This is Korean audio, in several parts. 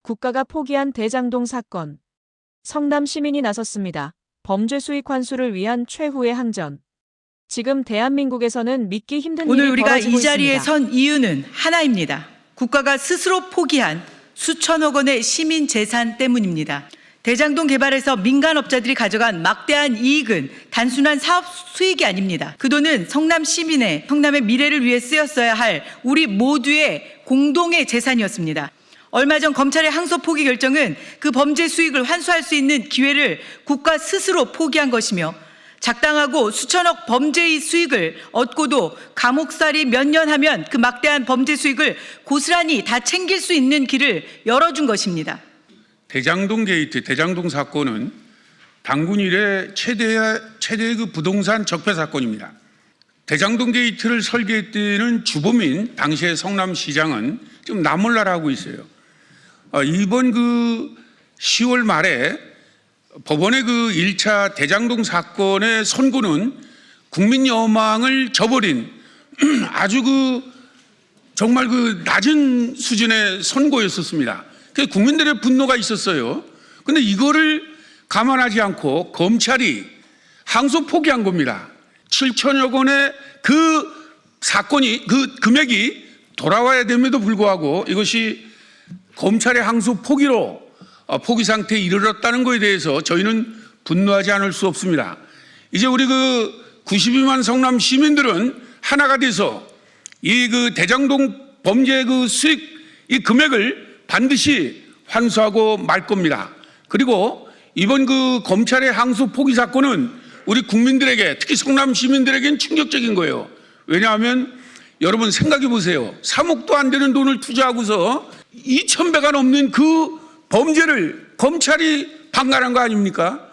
국가가 포기한 대장동 사건. 성남 시민이 나섰습니다. 범죄 수익 환수를 위한 최후의 항전. 지금 대한민국에서는 믿기 힘든 오늘 일이 우리가 벌어지고 이 자리에 있습니다. 선 이유는 하나입니다. 국가가 스스로 포기한 수천억 원의 시민 재산 때문입니다. 대장동 개발에서 민간업자들이 가져간 막대한 이익은 단순한 사업 수익이 아닙니다. 그 돈은 성남 시민의, 성남의 미래를 위해 쓰였어야 할 우리 모두의 공동의 재산이었습니다. 얼마 전 검찰의 항소 포기 결정은 그 범죄 수익을 환수할 수 있는 기회를 국가 스스로 포기한 것이며, 작당하고 수천억 범죄의 수익을 얻고도 감옥살이 몇 년 하면 그 막대한 범죄 수익을 고스란히 다 챙길 수 있는 길을 열어준 것입니다. 대장동 게이트, 대장동 사건은 당군 이래 최대의 그 부동산 적폐 사건입니다. 대장동 게이트를 설계했다는 주범인 당시의 성남시장은 지금 나몰라라고 있어요. 이번 그 10월 말에 법원의 그 1차 대장동 사건의 선고는 국민 여망을 저버린 아주 정말 낮은 수준의 선고였었습니다. 그래서 국민들의 분노가 있었어요. 그런데 이거를 감안하지 않고 검찰이 항소 포기한 겁니다. 7천억 원의 그 사건이, 그 금액이 돌아와야 됨에도 불구하고 이것이 검찰의 항소 포기로 포기 상태에 이르렀다는 것에 대해서 저희는 분노하지 않을 수 없습니다. 이제 우리 92만 성남 시민들은 하나가 돼서 이 대장동 범죄 수익 이 금액을 반드시 환수하고 말 겁니다. 그리고 이번 검찰의 항소 포기 사건은 우리 국민들에게, 특히 성남 시민들에게는 충격적인 거예요. 왜냐하면 여러분 생각해 보세요. 3억도 안 되는 돈을 투자하고서 2,000배가 넘는 그 범죄를 검찰이 방관한 거 아닙니까?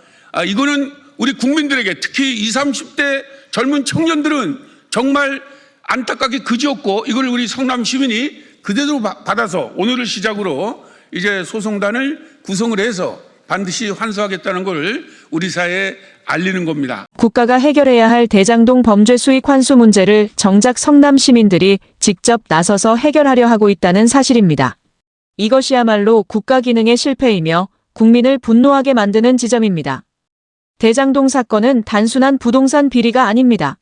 이거는 우리 국민들에게, 특히 20, 30대 젊은 청년들은 정말 안타깝게 그지없고, 이걸 우리 성남 시민이 그대로 받아서 오늘을 시작으로 이제 소송단을 구성을 해서 반드시 환수하겠다는 것을 우리 사회에 알리는 겁니다. 국가가 해결해야 할 대장동 범죄 수익 환수 문제를 정작 성남 시민들이 직접 나서서 해결하려 하고 있다는 사실입니다. 이것이야말로 국가 기능의 실패이며 국민을 분노하게 만드는 지점입니다. 대장동 사건은 단순한 부동산 비리가 아닙니다.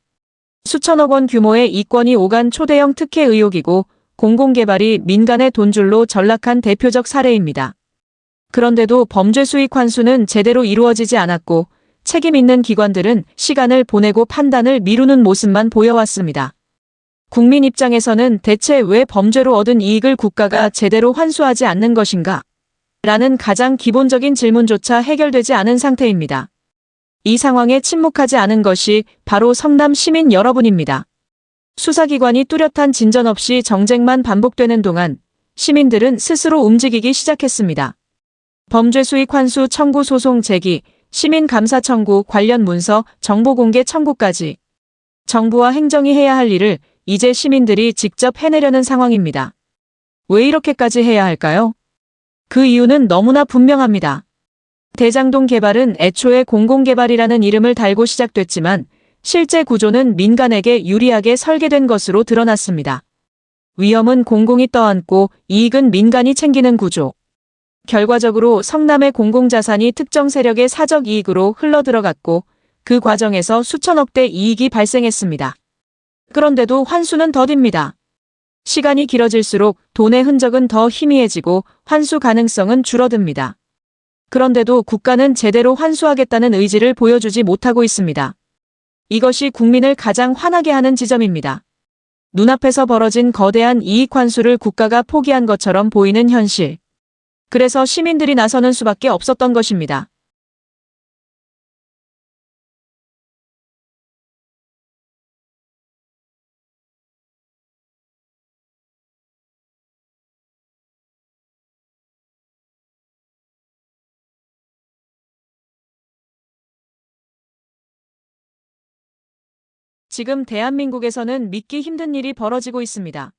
수천억 원 규모의 이권이 오간 초대형 특혜 의혹이고, 공공개발이 민간의 돈줄로 전락한 대표적 사례입니다. 그런데도 범죄 수익 환수는 제대로 이루어지지 않았고, 책임 있는 기관들은 시간을 보내고 판단을 미루는 모습만 보여왔습니다. 국민 입장에서는 대체 왜 범죄로 얻은 이익을 국가가 제대로 환수하지 않는 것인가? 라는 가장 기본적인 질문조차 해결되지 않은 상태입니다. 이 상황에 침묵하지 않은 것이 바로 성남 시민 여러분입니다. 수사기관이 뚜렷한 진전 없이 정쟁만 반복되는 동안 시민들은 스스로 움직이기 시작했습니다. 범죄 수익 환수 청구 소송 제기, 시민 감사 청구 관련 문서 정보 공개 청구까지 정부와 행정이 해야 할 일을 이제 시민들이 직접 해내려는 상황입니다. 왜 이렇게까지 해야 할까요? 그 이유는 너무나 분명합니다. 대장동 개발은 애초에 공공개발이라는 이름을 달고 시작됐지만 실제 구조는 민간에게 유리하게 설계된 것으로 드러났습니다. 위험은 공공이 떠안고 이익은 민간이 챙기는 구조. 결과적으로 성남의 공공자산이 특정 세력의 사적 이익으로 흘러들어갔고, 그 과정에서 수천억대 이익이 발생했습니다. 그런데도 환수는 더딥니다. 시간이 길어질수록 돈의 흔적은 더 희미해지고 환수 가능성은 줄어듭니다. 그런데도 국가는 제대로 환수하겠다는 의지를 보여주지 못하고 있습니다. 이것이 국민을 가장 화나게 하는 지점입니다. 눈앞에서 벌어진 거대한 이익 환수를 국가가 포기한 것처럼 보이는 현실. 그래서 시민들이 나서는 수밖에 없었던 것입니다. 지금 대한민국에서는 믿기 힘든 일이 벌어지고 있습니다.